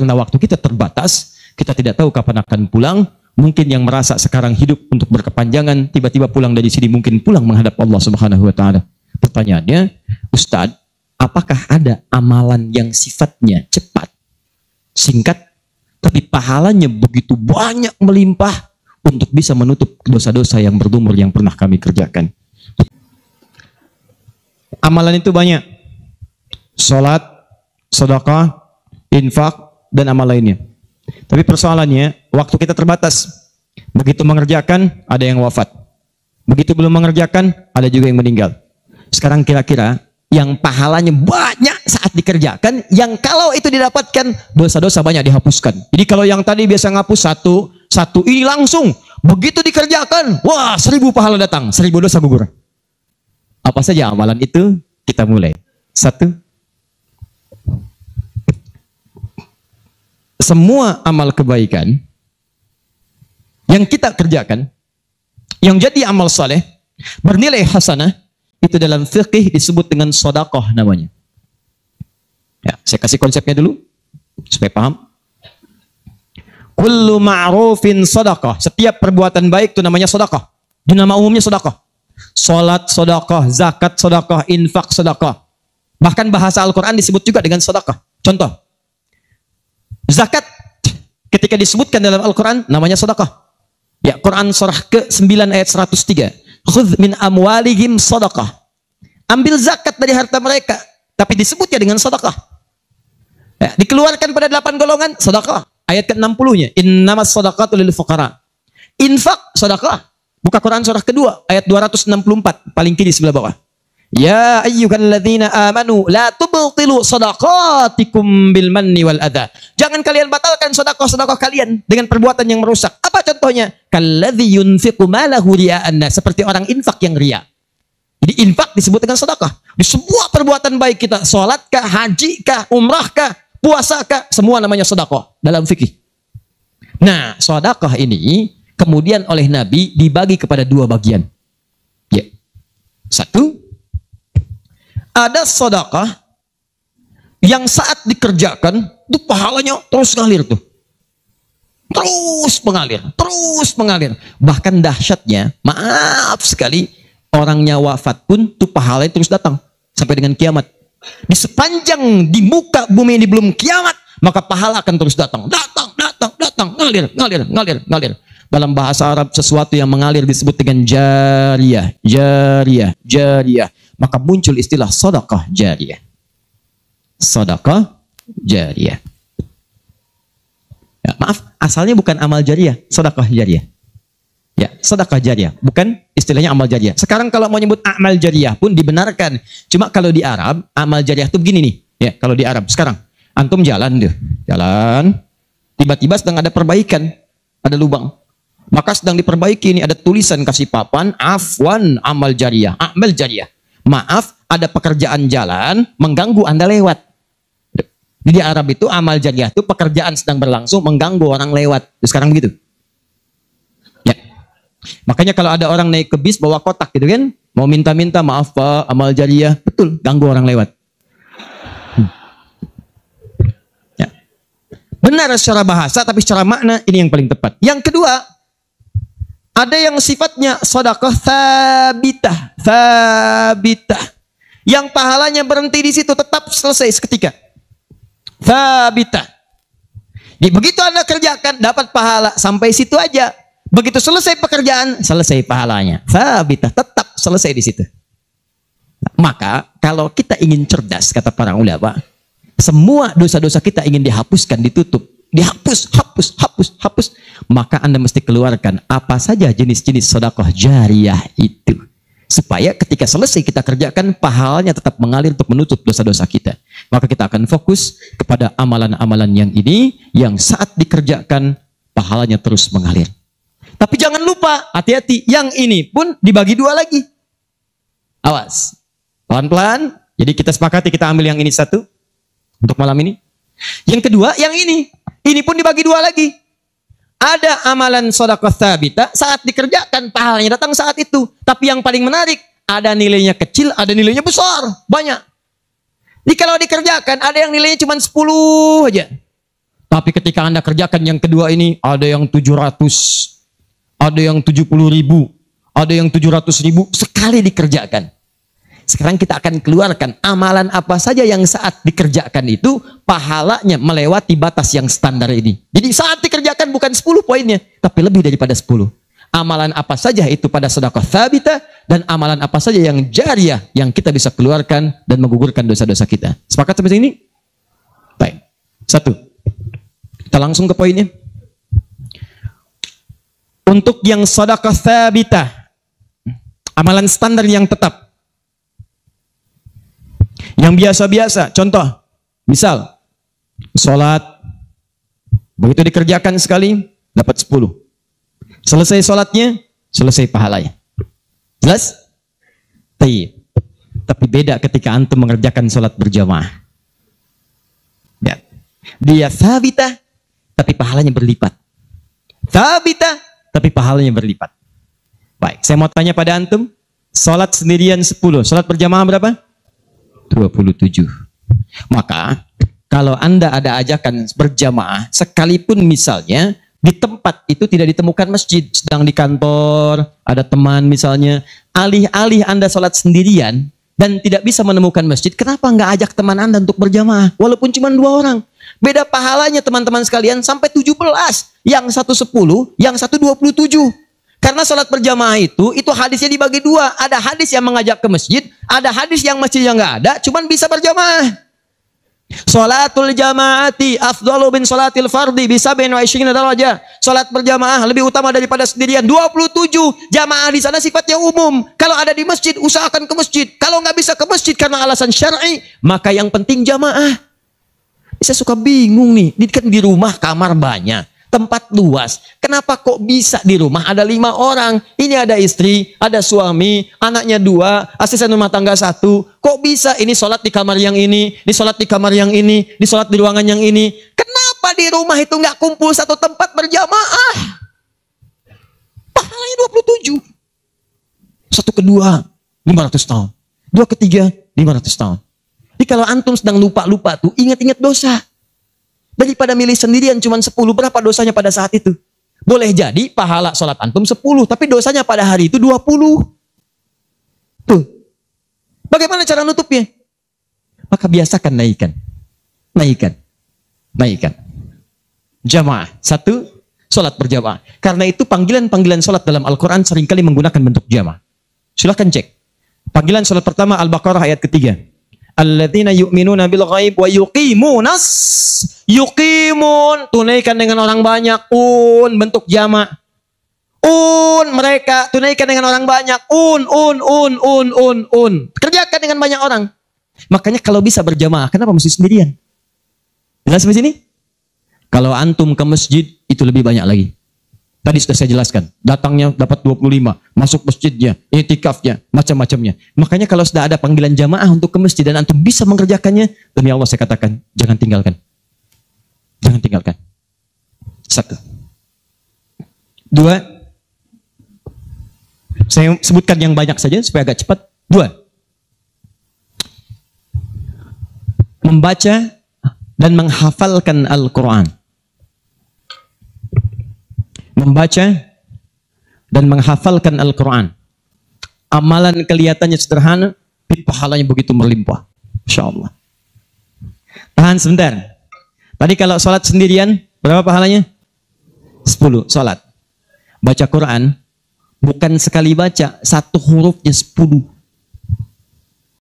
karena waktu kita terbatas, kita tidak tahu kapan akan pulang. Mungkin yang merasa sekarang hidup untuk berkepanjangan, tiba-tiba pulang dari sini mungkin pulang menghadap Allah Subhanahu wa taala. Pertanyaannya, Ustadz, apakah ada amalan yang sifatnya cepat, singkat, tapi pahalanya begitu banyak melimpah untuk bisa menutup dosa-dosa yang berlumur yang pernah kami kerjakan? Amalan itu banyak. Salat, sedekah, infak, dan amal lainnya. Tapi persoalannya, waktu kita terbatas. Begitu mengerjakan, ada yang wafat. Begitu belum mengerjakan, ada juga yang meninggal. Sekarang kira-kira, yang pahalanya banyak saat dikerjakan, yang kalau itu didapatkan, dosa-dosa banyak dihapuskan. Jadi kalau yang tadi biasa ngapus satu ini langsung, begitu dikerjakan, wah 1000 pahala datang, 1000 dosa gugur. Apa saja amalan itu? Kita mulai. 1. Semua amal kebaikan yang kita kerjakan, yang jadi amal saleh, bernilai hasanah, itu dalam fikih disebut dengan sedekah namanya. Ya, saya kasih konsepnya dulu supaya paham. Kullu ma'rufin sedekah. Setiap perbuatan baik itu namanya sedekah. Di nama umumnya sedekah. Salat sedekah, zakat sedekah, infak sedekah. Bahkan bahasa Al-Qur'an disebut juga dengan sedekah. Contoh, zakat ketika disebutkan dalam Al-Quran namanya sedekah. Ya, Quran surah ke-9 ayat 103. Khudz min amwalihim sedekah. Ambil zakat dari harta mereka, tapi disebutnya dengan sedekah. Ya, dikeluarkan pada 8 golongan sedekah. Ayat ke-60-nya, innamas shadaqatu lil fuqara. Infak sedekah. Buka Quran surah kedua ayat 264, paling kiri sebelah bawah. Ya ayyuhalladzina amanu la tubtilu shadaqatikum bil manni wal adha. Jangan kalian batalkan sedekah-sedekah kalian dengan perbuatan yang merusak. Apa contohnya? Kalladzi yunfiqu malahu ria'an nas, seperti orang infak yang riya. Jadi infak disebut dengan sedekah. Di semua perbuatan baik kita, salat kah, haji kah, umrah kah, puasa kah, semua namanya sedekah dalam fikih. Nah, sedekah ini kemudian oleh Nabi dibagi kepada 2 bagian. Ya. 1, ada sedekah yang saat dikerjakan itu pahalanya terus ngalir tuh. Terus mengalir. Bahkan dahsyatnya, maaf sekali, orangnya wafat pun tuh pahalanya terus datang sampai dengan kiamat. Di sepanjang di muka bumi ini belum kiamat, maka pahala akan terus datang, ngalir. Dalam bahasa Arab sesuatu yang mengalir disebut dengan jariyah. Maka muncul istilah sedekah jariyah. Sedekah jariyah. Ya, maaf, asalnya bukan amal jariyah, sedekah jariyah. Ya, sedekah jariyah, bukan istilahnya amal jariyah. Sekarang kalau mau nyebut amal jariyah pun dibenarkan. Cuma kalau di Arab, amal jariyah itu begini nih. Ya, kalau di Arab sekarang, antum jalan, tiba-tiba sedang ada perbaikan, ada lubang. Maka sedang diperbaiki, ini ada tulisan kasih papan, afwan amal jariyah, amal jariyah. Maaf, ada pekerjaan jalan mengganggu Anda lewat. Di Arab itu amal jariyah itu pekerjaan sedang berlangsung mengganggu orang lewat. Sekarang begitu. Ya. Makanya kalau ada orang naik ke bis bawa kotak gitu kan, mau minta-minta, maaf Pak, amal jariyah, betul, ganggu orang lewat. Ya. Benar secara bahasa, tapi secara makna ini yang paling tepat. Yang kedua, ada yang sifatnya sedekah thabitah. Yang pahalanya berhenti di situ, tetap selesai seketika. Thabitah. Jadi begitu Anda kerjakan, dapat pahala sampai situ aja. Begitu selesai pekerjaan, selesai pahalanya. Thabitah, tetap selesai di situ. Maka kalau kita ingin cerdas, kata para ulama, semua dosa-dosa kita ingin dihapuskan, ditutup. Dihapus, hapus. Maka Anda mesti keluarkan apa saja jenis-jenis sedekah jariyah itu. Supaya ketika selesai kita kerjakan, pahalanya tetap mengalir untuk menutup dosa-dosa kita. Maka kita akan fokus kepada amalan-amalan yang ini, yang saat dikerjakan, pahalanya terus mengalir. Tapi jangan lupa, hati-hati, yang ini pun dibagi 2 lagi. Awas. Pelan-pelan. Jadi kita sepakati, kita ambil yang ini 1 untuk malam ini. Yang kedua, yang ini. Ini pun dibagi 2 lagi. Ada amalan sedekah thabitah, saat dikerjakan pahalanya datang saat itu. Tapi yang paling menarik, ada nilainya kecil, ada nilainya besar, banyak. Jadi kalau dikerjakan ada yang nilainya cuma 10 aja. Tapi ketika Anda kerjakan yang kedua ini, ada yang 700, ada yang 70.000, ada yang 700.000, sekali dikerjakan. Sekarang kita akan keluarkan amalan apa saja yang saat dikerjakan itu, pahalanya melewati batas yang standar ini. Jadi saat dikerjakan bukan 10 poinnya, tapi lebih daripada 10. Amalan apa saja itu pada sedekah tsabitah, dan amalan apa saja yang jariyah, yang kita bisa keluarkan dan menggugurkan dosa-dosa kita. Sepakat sampai sini? Baik. 1. Kita langsung ke poinnya. Untuk yang sedekah tsabitah, amalan standar yang tetap, yang biasa-biasa, contoh, misal, sholat, begitu dikerjakan sekali, dapat 10. Selesai sholatnya, selesai pahalanya. Jelas? Tapi beda ketika antum mengerjakan sholat berjamaah. Ya. Dia tsabitah, tapi pahalanya berlipat. Tsabitah, tapi pahalanya berlipat. Baik, saya mau tanya pada antum, sholat sendirian 10, sholat berjamaah berapa? 27. Maka kalau Anda ada ajakan berjamaah, sekalipun misalnya di tempat itu tidak ditemukan masjid, sedang di kantor, ada teman misalnya, alih-alih Anda sholat sendirian dan tidak bisa menemukan masjid, kenapa nggak ajak teman Anda untuk berjamaah? Walaupun cuma 2 orang. Beda pahalanya teman-teman sekalian sampai 17. Yang satu 10, yang satu 27. Karena sholat berjamaah itu hadisnya dibagi 2. Ada hadis yang mengajak ke masjid, ada hadis yang masjidnya nggak ada, cuman bisa berjamaah. Sholatul jamaati afdalu bin sholatil fardi bisa bin wa isyrina darajah. Sholat berjamaah lebih utama daripada sendirian. 27. Jamaah di sana sifatnya umum. Kalau ada di masjid, usahakan ke masjid. Kalau nggak bisa ke masjid karena alasan syar'i, maka yang penting jamaah. Saya suka bingung nih, kan di rumah kamar banyak, tempat luas. Kenapa kok bisa di rumah ada 5 orang? Ini ada istri, ada suami, anaknya 2, asisten rumah tangga 1. Kok bisa ini sholat di kamar yang ini sholat di kamar yang ini sholat di ruangan yang ini? Kenapa di rumah itu nggak kumpul satu tempat berjamaah? Pahalanya 27. 1 kedua 500 tahun. 2 ketiga 500 tahun. Jadi kalau antum sedang lupa-lupa tuh, ingat-ingat dosa. Daripada milih sendirian cuma 10, berapa dosanya pada saat itu? Boleh jadi pahala sholat antum 10, tapi dosanya pada hari itu 20. Tuh. Bagaimana cara nutupnya? Maka biasakan naikkan. Jamaah. 1, sholat berjamaah. Karena itu panggilan-panggilan sholat dalam Al-Quran seringkali menggunakan bentuk jamaah. Silahkan cek. Panggilan sholat pertama Al-Baqarah ayat ketiga. Alladzina yu'minuna bil ghaib wa yuqimunas. Yuqimun, tunaikan dengan orang banyak. Bentuk jamak. Mereka tunaikan dengan orang banyak. Kerjakan dengan banyak orang. Makanya kalau bisa berjamaah, kenapa mesti sendirian? Jelas di sini? Kalau antum ke masjid itu lebih banyak lagi. Tadi sudah saya jelaskan, datangnya dapat 25, masuk masjidnya, i'tikafnya, macam-macamnya. Makanya kalau sudah ada panggilan jamaah untuk ke masjid dan antum bisa mengerjakannya, demi Allah saya katakan, jangan tinggalkan. Jangan tinggalkan. 1. 2. Saya sebutkan yang banyak saja supaya agak cepat. 2. Membaca dan menghafalkan Al-Quran. Membaca dan menghafalkan Al-Quran. Amalan kelihatannya sederhana, tapi pahalanya begitu berlimpah. Insya Allah. Tahan sebentar. Tadi kalau sholat sendirian, berapa pahalanya? 10 sholat. Baca Quran, bukan sekali baca, 1 hurufnya 10.